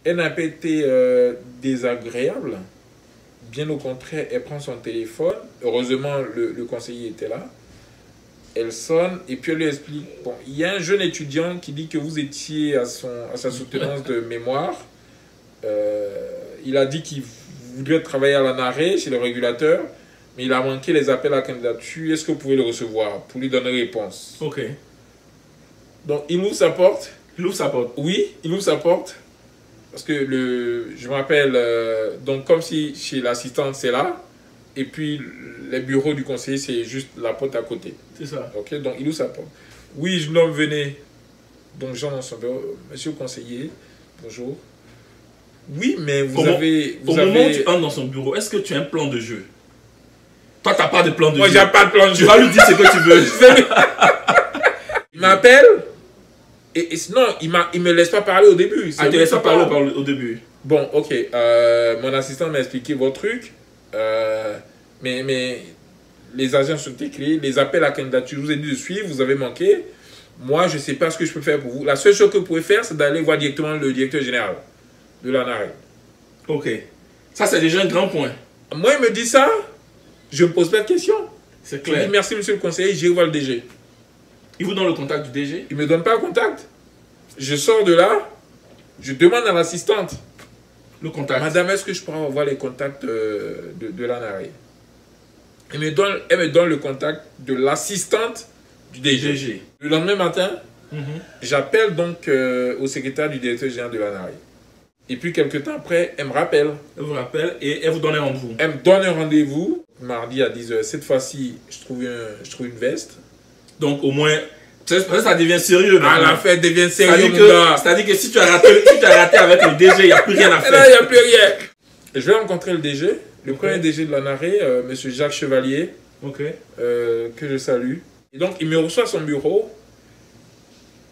Elle n'a pas été désagréable. Bien au contraire, elle prend son téléphone. Heureusement, le conseiller était là. Elle sonne et puis elle lui explique. Bon, il y a un jeune étudiant qui dit que vous étiez à sa soutenance de mémoire. Il a dit qu'il voudrait travailler à l'ANARE chez le régulateur, mais il a manqué les appels à candidature. Est-ce que vous pouvez le recevoir pour lui donner réponse? Ok. Donc, il ouvre sa porte. Il ouvre sa porte. Oui, il ouvre sa porte. Parce que je me rappelle, donc comme si chez l'assistante c'est là, et puis les bureaux du conseiller c'est juste la porte à côté. C'est ça. Ok, donc il ouvre sa porte. Oui, je nomme, venez. Donc Jean dans son bureau, monsieur le conseiller, bonjour. Oui, mais vous avez... Au moment où tu entres dans son bureau, est-ce que tu as un plan de jeu? Toi, tu n'as pas de plan de jeu. Moi, j'ai pas de plan de jeu. Tu vas lui dire ce que tu veux. Il m'appelle. Et sinon, il me laisse pas parler au début. Ah, tu ne laisses pas parler au début. Bon, ok. Mon assistant m'a expliqué vos trucs. Mais les agents sont écrits. Les appels à candidature, je vous ai dit de suivre. Vous avez manqué. Moi, je ne sais pas ce que je peux faire pour vous. La seule chose que vous pouvez faire, c'est d'aller voir directement le directeur général de l'ANARE. Ok. Ça, c'est déjà un grand point. Moi, il me dit ça. Je ne me pose pas de questions. C'est clair. Je dis merci, monsieur le conseiller. J'irai voir le DG. Il vous donne le contact du DG? Il ne me donne pas le contact. Je sors de là, je demande à l'assistante. Le contact. Madame, est-ce que je pourrais avoir les contacts de l'ANARE? Elle me donne le contact de l'assistante du DG. Le lendemain matin, j'appelle donc au secrétaire du directeur général de l'ANARE. Et puis, quelques temps après, elle me rappelle. Elle vous rappelle et elle vous donne un rendez-vous. Elle me donne un rendez-vous, mardi à 10 h. Cette fois-ci, je trouve une veste. Donc, au moins, ça devient sérieux. Ah, l'affaire devient sérieux, c'est-à-dire que si tu as raté avec le DG, il n'y a plus rien à faire. Là, il n'y a plus rien. Je vais rencontrer le DG, le premier DG de l'ANARE, M. Jacques Chevalier, que je salue. Et donc, il me reçoit à son bureau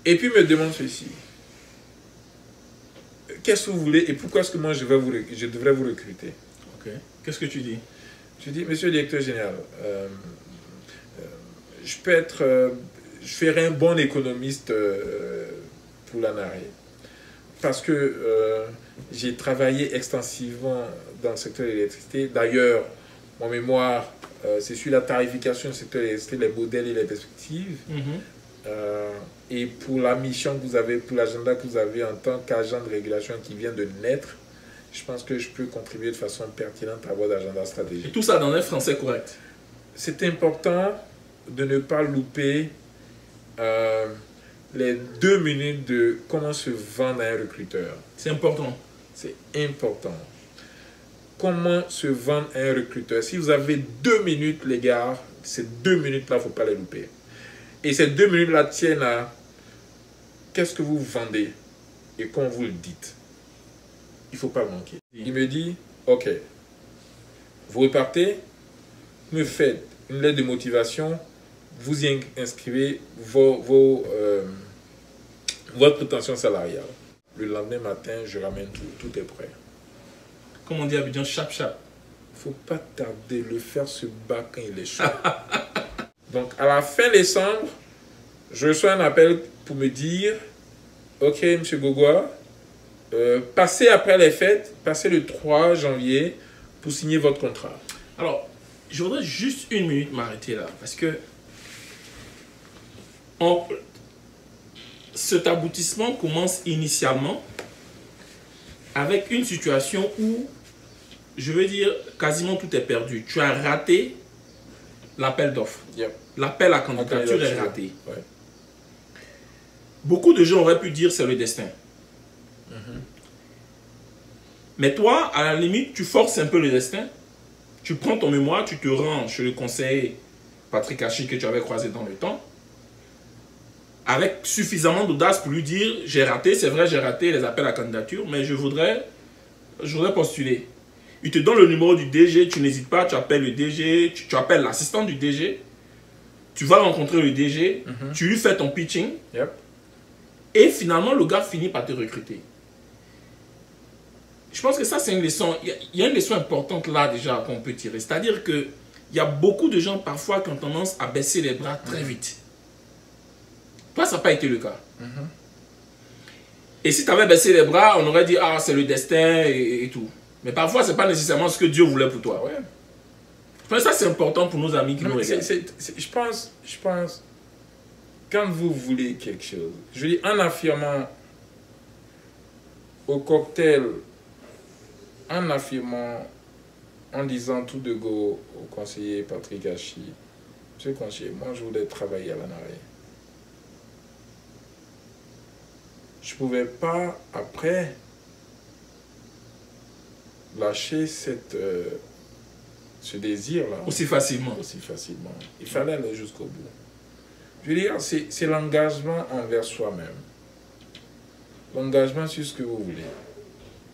et puis il me demande ceci. Qu'est-ce que vous voulez et pourquoi est-ce que moi je devrais vous recruter? Ok. Qu'est-ce que tu dis? Je dis, monsieur le directeur général, je ferai un bon économiste pour l'ANARE parce que j'ai travaillé extensivement dans le secteur de l'électricité. D'ailleurs, mon mémoire, c'est sur la tarification du secteur de l'électricité, les modèles et les perspectives. Et pour la mission que vous avez, pour l'agenda que vous avez en tant qu'agent de régulation qui vient de naître, je pense que je peux contribuer de façon pertinente à votre agenda stratégique. Et tout ça dans un français correct. C'est important de ne pas louper les 2 minutes de comment se vendre à un recruteur. C'est important. C'est important. Comment se vendre à un recruteur. Si vous avez 2 minutes, les gars, ces 2 minutes-là, il ne faut pas les louper. Et ces 2 minutes-là tiennent à qu'est-ce que vous vendez et quand vous le dites. Il ne faut pas manquer. Il me dit, ok, vous repartez, vous me faites une lettre de motivation, vous y inscrivez votre prétention salariale. Le lendemain matin, je ramène tout est prêt. Comme on dit à Abidjan, chap. Il ne faut pas tarder, le faire se bat quand il est chaud. Donc, à la fin décembre, je reçois un appel pour me dire, ok, M. Gogoa, passez après les fêtes, passez le 3 janvier pour signer votre contrat. Alors, je voudrais juste 1 minute m'arrêter là, parce que cet aboutissement commence initialement avec une situation où, je veux dire, quasiment tout est perdu. Tu as raté l'appel d'offres. Yep. L'appel à candidature est raté. Ouais. Beaucoup de gens auraient pu dire c'est le destin. Mais toi, à la limite, tu forces un peu le destin. Tu prends ton mémoire, tu te rends chez le conseiller Patrick Hachi que tu avais croisé dans le temps, avec suffisamment d'audace pour lui dire j'ai raté, c'est vrai, j'ai raté les appels à candidature, mais je voudrais postuler. Il te donne le numéro du DG, tu n'hésites pas, tu appelles le DG, tu appelles l'assistant du DG, tu vas rencontrer le DG, tu lui fais ton pitching, et finalement le gars finit par te recruter. Je pense que ça c'est une leçon, il y a une leçon importante là déjà qu'on peut tirer, c'est-à-dire que il y a beaucoup de gens parfois qui ont tendance à baisser les bras très vite. Toi, ça n'a pas été le cas. Et si tu avais baissé les bras, on aurait dit, ah, c'est le destin et tout. Mais parfois, ce n'est pas nécessairement ce que Dieu voulait pour toi. Ouais. Enfin, ça, c'est important pour nos amis qui Non, nous regardent. je pense, quand vous voulez quelque chose, je veux dire, en affirmant au cocktail, en affirmant, en disant tout de go au conseiller Patrick Hachi, monsieur le conseiller, moi je voulais travailler à la NARI. Je ne pouvais pas, après, lâcher ce désir-là. Aussi facilement. Aussi facilement. Il fallait aller jusqu'au bout. Je veux dire, c'est l'engagement envers soi-même. L'engagement sur ce que vous voulez.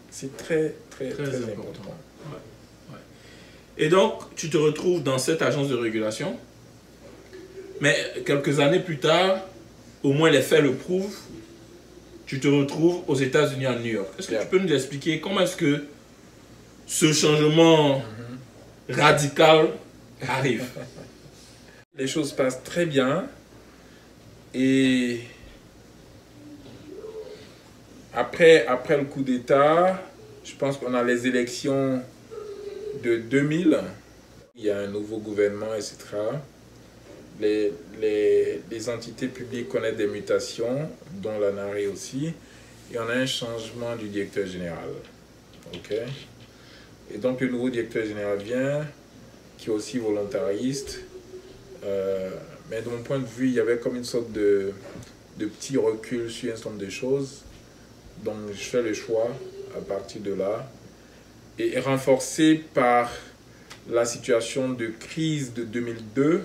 C'est très important. Ouais. Et donc, tu te retrouves dans cette agence de régulation. Mais quelques années plus tard, au moins les faits le prouvent, tu te retrouves aux États-Unis, à New York. Est-ce que tu peux nous expliquer comment est-ce que ce changement radical arrive? Les choses passent très bien. Et après le coup d'État, je pense qu'on a les élections de 2000. Il y a un nouveau gouvernement, etc. Les entités publiques connaissent des mutations, dont la NARI aussi. Et on a un changement du directeur général. OK? Et donc le nouveau directeur général vient, qui est aussi volontariste. Mais de mon point de vue, il y avait comme une sorte de petit recul sur un certain nombre de choses. Donc je fais le choix à partir de là. Et renforcé par la situation de crise de 2002.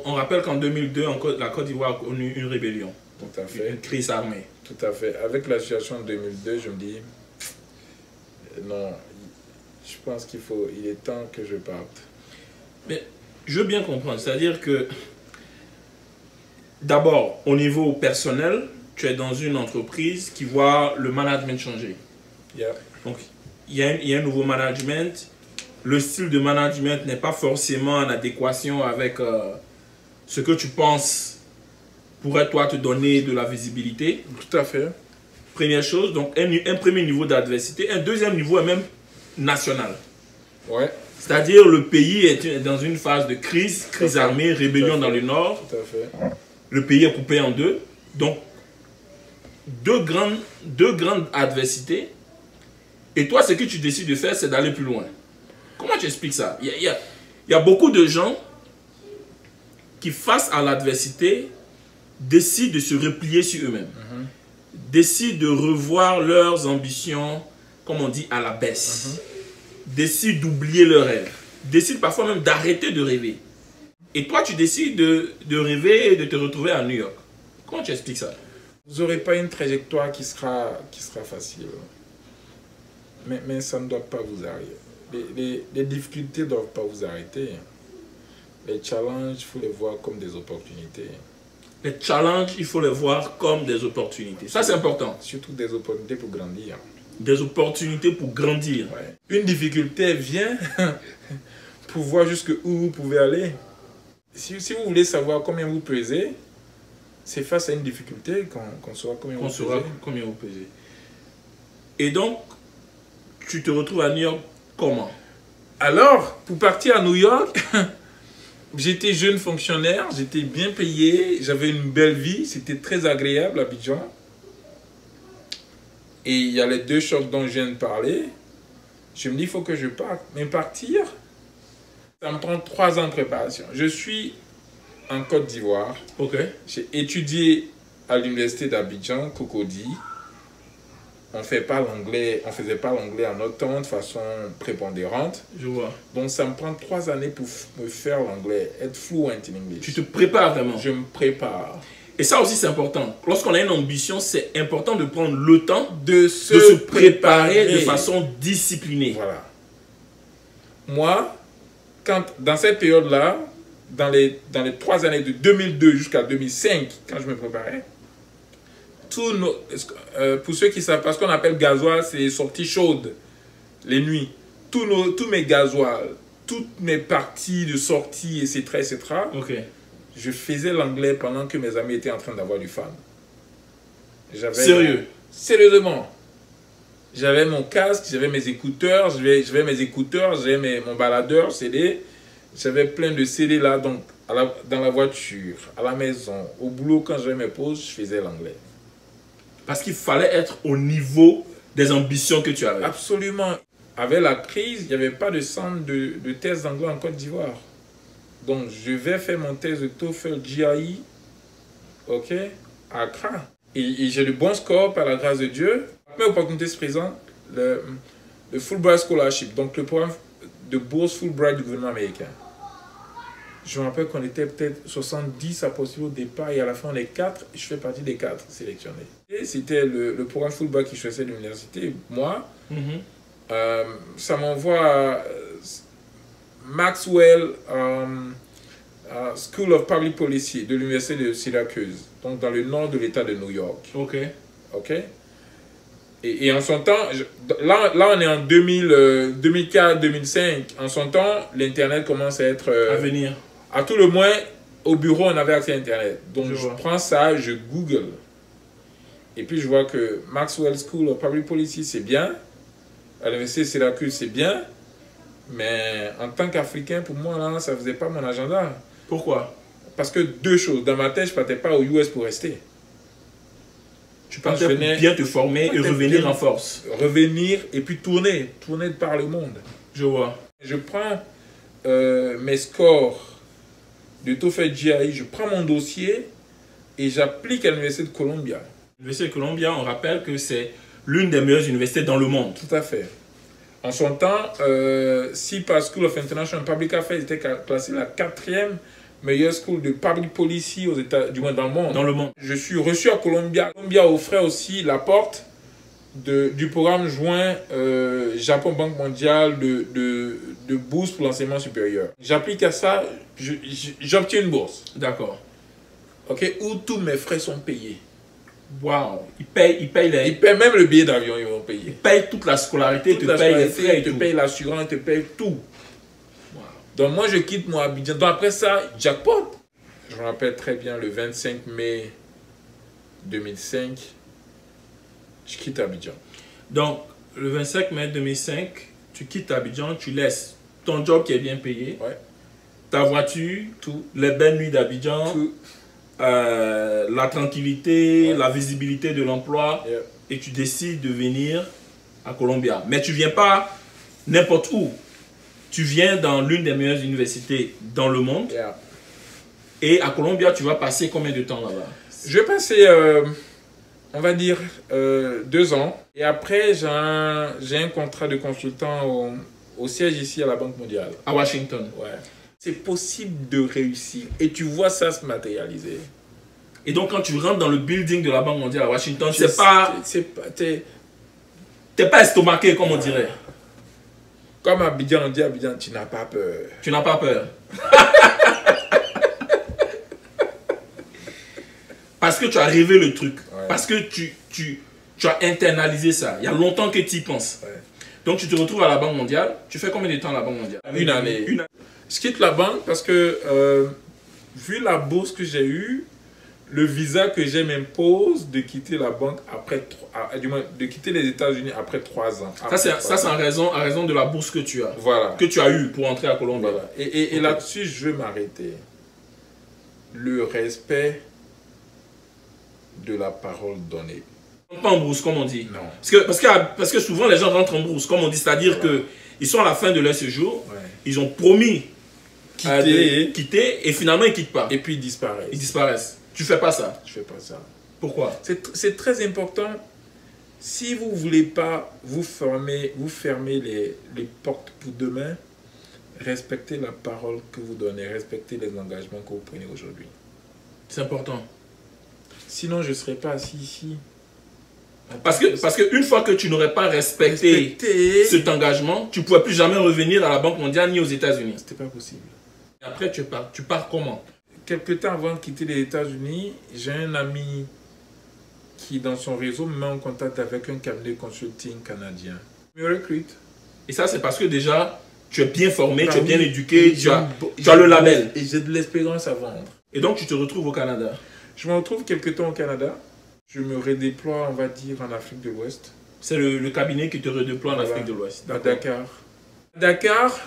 On rappelle qu'en 2002, la Côte d'Ivoire a connu une rébellion. Tout à fait. Une crise armée. Tout à fait. Avec la situation de 2002, je me dis, non, je pense il est temps que je parte. Mais je veux bien comprendre, c'est-à-dire que d'abord, au niveau personnel, tu es dans une entreprise qui voit le management changer. Yeah. Donc, il y a un nouveau management. Le style de management n'est pas forcément en adéquation avec ce que tu penses pourrait, toi, te donner de la visibilité. Tout à fait. Première chose, donc un premier niveau d'adversité. Un deuxième niveau est même national. Ouais. C'est-à-dire le pays est dans une phase de crise armée, rébellion dans le nord. Tout à fait. Le pays est coupé en deux. Donc, deux grandes adversités. Et toi, ce que tu décides de faire, c'est d'aller plus loin. Comment tu expliques ça? Il y a beaucoup de gens qui, face à l'adversité, décident de se replier sur eux-mêmes. Décident de revoir leurs ambitions, comme on dit, à la baisse. Décident d'oublier leurs rêves. Décident parfois même d'arrêter de rêver. Et toi, tu décides de rêver et de te retrouver à New York. Comment tu expliques ça? Vous n'aurez pas une trajectoire qui sera facile. Mais ça ne doit pas vous arriver. Les difficultés ne doivent pas vous arrêter. Les challenges, il faut les voir comme des opportunités. Les challenges, il faut les voir comme des opportunités. Ça, c'est important. Surtout des opportunités pour grandir. Des opportunités pour grandir. Ouais. Une difficulté vient pour voir jusqu'où vous pouvez aller. Si vous voulez savoir combien vous pesez, c'est face à une difficulté qu'on saura combien vous pesez. Et donc, tu te retrouves à New York comment? Alors, pour partir à New York, j'étais jeune fonctionnaire, j'étais bien payé, j'avais une belle vie, c'était très agréable à Abidjan. Et il y a les deux choses dont je viens de parler. Je me dis, il faut que je parte. Mais partir, ça me prend 3 ans de préparation. Je suis en Côte d'Ivoire. Ok. J'ai étudié à l'université d'Abidjan, Cocody. On ne faisait pas l'anglais en notre temps de façon prépondérante. Je vois. Donc ça me prend 3 années pour me faire l'anglais, être fluent in English. Tu te prépares vraiment? Je me prépare. Et ça aussi c'est important. Lorsqu'on a une ambition, c'est important de prendre le temps de se préparer de façon disciplinée. Voilà. Moi, dans cette période-là, dans les 3 années de 2002 jusqu'à 2005, quand je me préparais, pour ceux qui savent, parce qu'on appelle gasoil, c'est les sorties chaudes, les nuits. Tous mes gasoils, toutes mes parties de sortie, etc., okay. Je faisais l'anglais pendant que mes amis étaient en train d'avoir du fun. Sérieux? Sérieusement. J'avais mon casque, j'avais mes écouteurs, j'avais mon baladeur CD. J'avais plein de CD là, donc dans la voiture, à la maison, au boulot, quand j'avais mes pauses, je faisais l'anglais. Parce qu'il fallait être au niveau des ambitions que tu avais. Absolument. Avec la crise, il n'y avait pas de centre de thèse d'anglais en Côte d'Ivoire. Donc, je vais faire mon thèse de TOEFL GRE, ok, à Accra. Et j'ai de bons scores par la grâce de Dieu. Mais l'opportunité se présente, le Fulbright Scholarship, donc le programme de bourse Fulbright du gouvernement américain. Je me rappelle qu'on était peut-être 70 à postuler au départ et à la fin on est 4. Je fais partie des 4 sélectionnés. C'était le programme Fulbright qui choisissait l'université. Moi, ça m'envoie à Maxwell School of Public Policy de l'université de Syracuse, donc dans le nord de l'État de New York. Ok. Ok. Et en son temps, là on est en 2004-2005. En son temps, l'Internet commence à être... à venir. À tout le moins, au bureau, on avait accès à Internet. Donc, je prends ça, je Google. Et puis, je vois que Maxwell School of Public Policy, c'est bien. À l'université de Syracuse, c'est bien. Mais en tant qu'Africain, pour moi, là, ça ne faisait pas mon agenda. Pourquoi? Parce que deux choses. Dans ma tête, je ne partais pas aux US pour rester. Tu partais pour bien te former et revenir en force. Revenir et puis tourner par le monde. Je vois. Je prends mes scores de TOEFL GRE, je prends mon dossier et j'applique à l'Université de Columbia. L'Université de Columbia, on rappelle que c'est l'une des meilleures universités dans le monde. Tout à fait. En son temps, SIPA School of International Public Affairs était classée la 4e meilleure school de public policy aux États, du moins dans le monde. Dans le monde. Je suis reçu à Columbia. Columbia offrait aussi la porte du programme joint Japon Banque mondiale de bourse pour l'enseignement supérieur. J'applique à ça, j'obtiens une bourse. D'accord. Ok, où tous mes frais sont payés. Waouh, ils payent même le billet d'avion, ils vont payer. Ils payent toute la scolarité, ils te payent les frais, ils te payent l'assurance, ils te payent tout. Wow. Donc moi je quitte mon Abidjan. Donc après ça, jackpot. Je me rappelle très bien le 25 mai 2005, je quitte Abidjan. Donc le 25 mai 2005, tu quittes Abidjan, tu laisses ton job qui est bien payé, ta voiture, tout, les belles nuits d'Abidjan, la tranquillité, la visibilité de l'emploi, et tu décides de venir à Columbia. Mais tu ne viens pas n'importe où. Tu viens dans l'une des meilleures universités dans le monde. Et à Columbia, tu vas passer combien de temps là-bas? Je vais passer, on va dire, 2 ans. Et après, j'ai un contrat de consultant au siège ici à la Banque mondiale. À Washington. Ouais. C'est possible de réussir. Et tu vois ça se matérialiser. Et donc, quand tu rentres dans le building de la Banque mondiale à Washington, t'es pas estomaqué, comme on dirait. Comme Abidjan, on dit Abidjan, tu n'as pas peur. Tu n'as pas peur. Parce que tu as rêvé le truc. Parce que tu as internalisé ça. Il y a longtemps que tu y penses. Donc, tu te retrouves à la Banque mondiale. Tu fais combien de temps à la Banque mondiale? Une année. Je quitte la banque parce que, vu la bourse que j'ai eue, le visa que j'ai m'impose de quitter la banque après, du moins, de quitter les États-Unis après 3 ans. Ça, c'est en raison de la bourse que tu as. Voilà. Que tu as eu pour entrer à Colombie. Voilà. Et là-dessus, je veux m'arrêter. Le respect de la parole donnée. Pas en brousse, comme on dit. Non. Parce que souvent, les gens rentrent en brousse, comme on dit. C'est-à-dire qu'ils sont à la fin de leur séjour. Ils ont promis quitter et finalement, ils ne quittent pas. Et puis, ils disparaissent. Tu fais pas ça? Je fais pas ça. Pourquoi? C'est très important. Si vous ne voulez pas vous fermer les portes pour demain, respectez la parole que vous donnez, respectez les engagements que vous prenez aujourd'hui. C'est important. Sinon, je ne serais pas assis ici. Parce que une fois que tu n'aurais pas respecté cet engagement, tu ne pourrais plus jamais revenir à la Banque mondiale ni aux États-Unis. C'était pas possible. Et après, tu pars comment? Quelque temps avant de quitter les États-Unis, j'ai un ami qui, dans son réseau, me met en contact avec un cabinet de consulting canadien. Il me recrute. Et ça, c'est parce que déjà, tu es bien formé, tu es bien éduqué, tu as le label. Et j'ai de l'espérance à vendre. Et donc, tu te retrouves au Canada? Je me retrouve quelque temps au Canada. Je me redéploie, on va dire, en Afrique de l'Ouest. C'est le cabinet qui te redéploie en Afrique de l'Ouest. À Dakar. Dakar,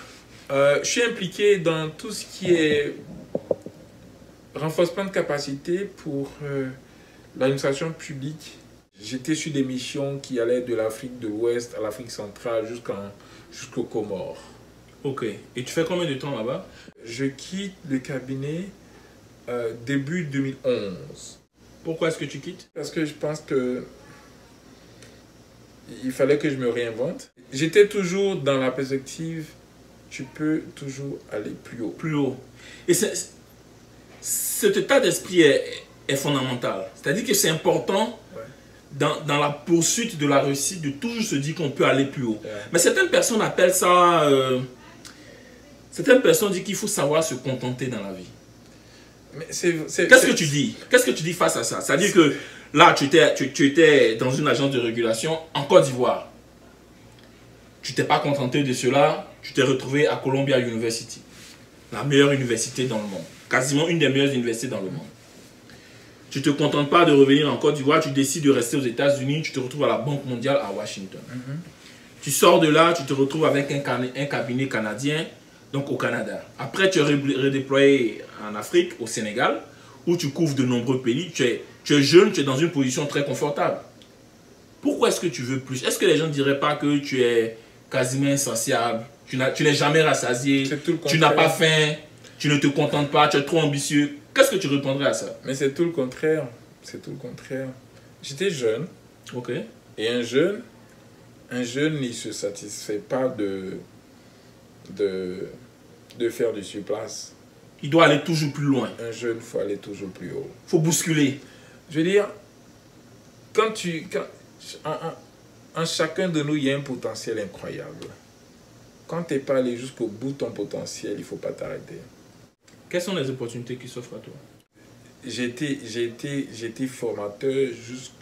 je suis impliqué dans tout ce qui est renforcement de capacité pour l'administration publique. J'étais sur des missions qui allaient de l'Afrique de l'Ouest à l'Afrique centrale jusqu'aux Comores. Ok. Et tu fais combien de temps là-bas? Je quitte le cabinet début 2011. Pourquoi est-ce que tu quittes? Parce que je pense que il fallait que je me réinvente. J'étais toujours dans la perspective, tu peux toujours aller plus haut. Plus haut. Et cet état d'esprit est fondamental. C'est-à-dire que c'est important dans la poursuite de la réussite de toujours se dire qu'on peut aller plus haut. Mais certaines personnes appellent ça... certaines personnes disent qu'il faut savoir se contenter dans la vie. Qu'est-ce que tu dis? Qu'est-ce que tu dis face à ça? C'est-à-dire que là, tu étais dans une agence de régulation en Côte d'Ivoire. Tu t'es pas contenté de cela, tu t'es retrouvé à Columbia University. La meilleure université dans le monde. Quasiment une des meilleures universités dans le monde. Tu ne te contentes pas de revenir en Côte d'Ivoire, tu décides de rester aux États-Unis, tu te retrouves à la Banque mondiale à Washington. Tu sors de là, tu te retrouves avec un cabinet canadien, donc au Canada. Après, tu es redéployé en Afrique, au Sénégal, où tu couvres de nombreux pays. Tu es jeune, tu es dans une position très confortable. Pourquoi est-ce que tu veux plus? Est-ce que les gens ne diraient pas que tu es quasiment insatiable? Tu n'es jamais rassasié, tu n'as pas faim, tu ne te contentes pas, tu es trop ambitieux. Qu'est-ce que tu répondrais à ça? Mais c'est tout le contraire. C'est tout le contraire. J'étais jeune. Ok. Et un jeune, il ne se satisfait pas de faire du surplace. Il doit aller toujours plus loin. Un jeune, il faut aller toujours plus haut. Il faut bousculer. Je veux dire, en chacun de nous, il y a un potentiel incroyable. Quand tu n'es pas allé jusqu'au bout de ton potentiel, il ne faut pas t'arrêter. Quelles sont les opportunités qui s'offrent à toi? J'ai été formateur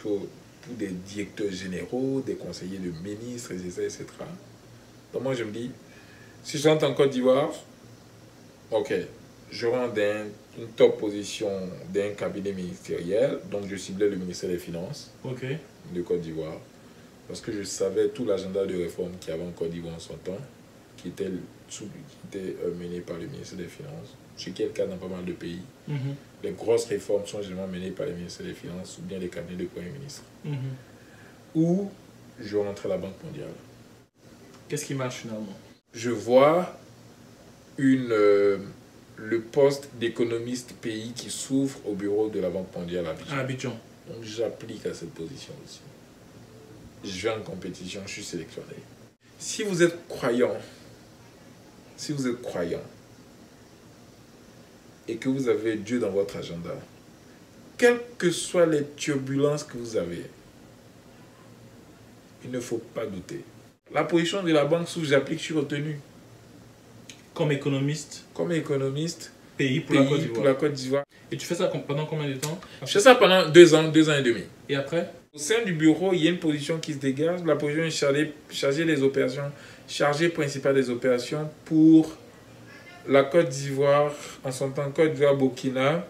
pour des directeurs généraux, des conseillers de ministres, etc. Donc moi, je me dis, si je rentre en Côte d'Ivoire, ok, je rentre dans une top position d'un cabinet ministériel, donc je ciblais le ministère des Finances de Côte d'Ivoire, parce que je savais tout l'agenda de réforme qu'il y avait en Côte d'Ivoire en son temps, qui était mené par le ministère des Finances, ce qui est le cas dans pas mal de pays. Les grosses réformes sont généralement menées par le ministère des Finances ou bien les cabinets de Premier ministre. Ou je rentre à la Banque mondiale. Qu'est-ce qui marche finalement? Je vois le poste d'économiste pays qui s'ouvre au bureau de la Banque mondiale à Abidjan. Donc j'applique à cette position aussi. Je vais en compétition, je suis sélectionné. Si vous êtes croyant, et que vous avez Dieu dans votre agenda, quelles que soient les turbulences que vous avez, il ne faut pas douter. La position de la banque sous j'applique, je suis retenu. Comme économiste? Comme économiste, pays pour la Côte d'Ivoire. Et tu fais ça pendant combien de temps? Je fais ça pendant 2 ans et demi. Et après? Au sein du bureau, il y a une position qui se dégage. La position est chargée des opérations, chargée principale des opérations pour la Côte d'Ivoire, en son temps Côte d'Ivoire, Burkina,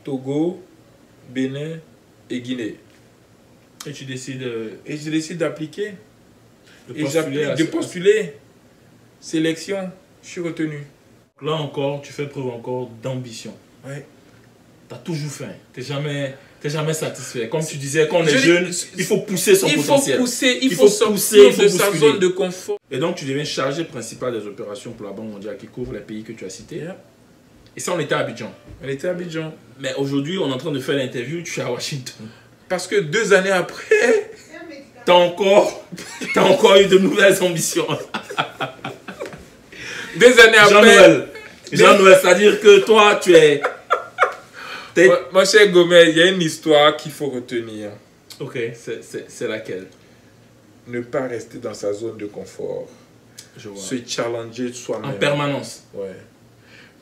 Togo, Bénin et Guinée. Et tu décides... Et je décide d'appliquer. De postuler. Sélection, je suis retenu. Là encore, tu fais preuve encore d'ambition. Ouais. Tu as toujours faim. Tu n'es jamais satisfait. Comme tu disais, quand on est jeune, il faut pousser son potentiel. Il faut sortir de sa zone de confort. Et donc, tu deviens chargé principal des opérations pour la Banque mondiale qui couvre les pays que tu as cités. Et ça, on était à Abidjan. On était à Abidjan. Mais aujourd'hui, on est en train de faire l'interview, tu es à Washington. Parce que 2 années après... tu as encore eu de nouvelles ambitions. 2 années après... Jean-Noël, c'est-à-dire que toi, tu es... Mon cher Gomez, il y a une histoire qu'il faut retenir. Ok, c'est laquelle? Ne pas rester dans sa zone de confort. Je vois. Se challenger soi-même. En permanence. Ouais.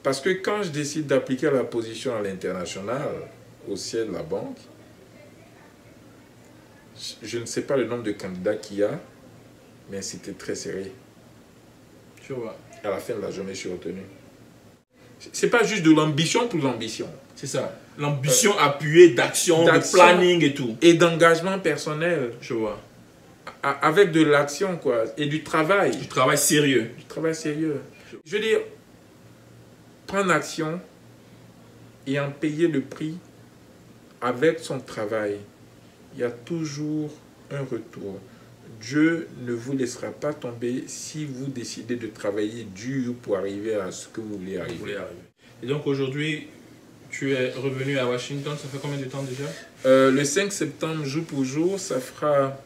Parce que quand je décide d'appliquer la position à l'international, au siège de la banque, je ne sais pas le nombre de candidats qu'il y a, mais c'était très serré. Je vois. À la fin de la journée, je suis retenu. C'est pas juste de l'ambition pour l'ambition. C'est ça. L'ambition appuyée d'action, de planning et tout. Et d'engagement personnel. Je vois. Avec de l'action, quoi. Et du travail. Du travail sérieux. Du travail sérieux. Je veux dire, prendre action et en payer le prix avec son travail. Il y a toujours un retour. Dieu ne vous laissera pas tomber si vous décidez de travailler dur pour arriver à ce que vous voulez arriver. Et donc aujourd'hui, tu es revenu à Washington, ça fait combien de temps déjà? Le 5 septembre, jour pour jour, ça fera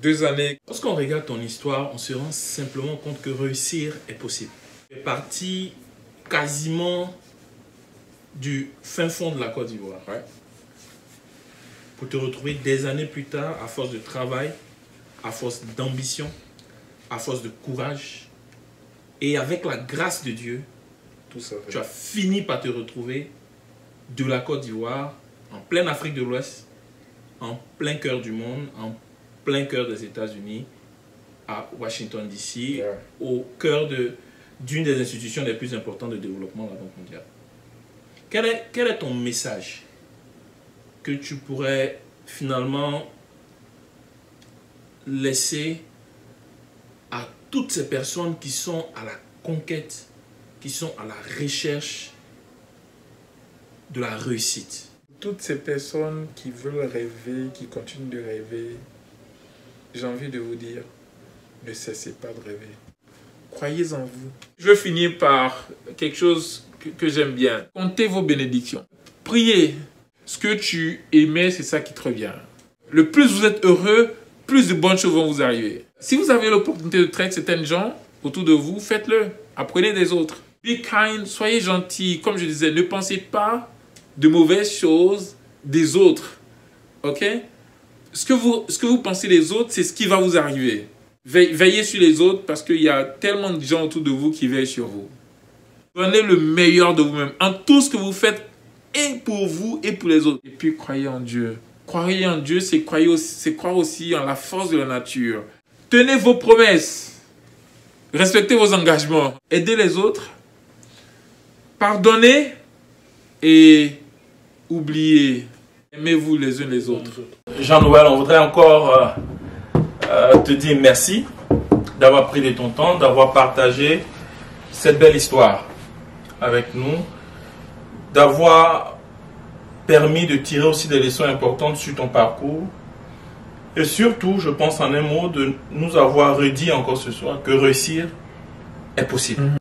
2 années. Lorsqu'on regarde ton histoire, on se rend simplement compte que réussir est possible. Tu es parti quasiment du fin fond de la Côte d'Ivoire. Ouais. Pour te retrouver des années plus tard, à force de travail, à force d'ambition, à force de courage, et avec la grâce de Dieu, tout ça, tu as fini par te retrouver de la Côte d'Ivoire, en pleine Afrique de l'Ouest, en plein cœur du monde, en plein cœur des États-Unis, à Washington DC, yeah, au cœur d'une des institutions les plus importantes de développement de la Banque mondiale. Quel est ton message que tu pourrais finalement laisser à toutes ces personnes qui sont à la conquête, qui sont à la recherche de la réussite? Toutes ces personnes qui veulent rêver, qui continuent de rêver, j'ai envie de vous dire, ne cessez pas de rêver. Croyez en vous. Je vais finir par quelque chose que j'aime bien. Comptez vos bénédictions. Priez. Ce que tu aimais, c'est ça qui te revient. Le plus vous êtes heureux, plus de bonnes choses vont vous arriver. Si vous avez l'opportunité de traiter certains gens autour de vous, faites-le. Apprenez des autres. Be kind, soyez gentil. Comme je disais, ne pensez pas de mauvaises choses des autres. Ok? Ce que vous pensez des autres, c'est ce qui va vous arriver. Veillez sur les autres parce qu'il y a tellement de gens autour de vous qui veillent sur vous. Prenez le meilleur de vous-même en tout ce que vous faites, et pour vous et pour les autres. Et puis, croyez en Dieu. Croyez en Dieu, c'est croire aussi en la force de la nature. Tenez vos promesses. Respectez vos engagements. Aidez les autres. Pardonnez et oubliez. Aimez-vous les uns les autres. Jean-Noël, on voudrait encore te dire merci d'avoir pris de ton temps, d'avoir partagé cette belle histoire avec nous, d'avoir permis de tirer aussi des leçons importantes sur ton parcours et surtout, je pense en un mot, de nous avoir redit encore ce soir que réussir est possible.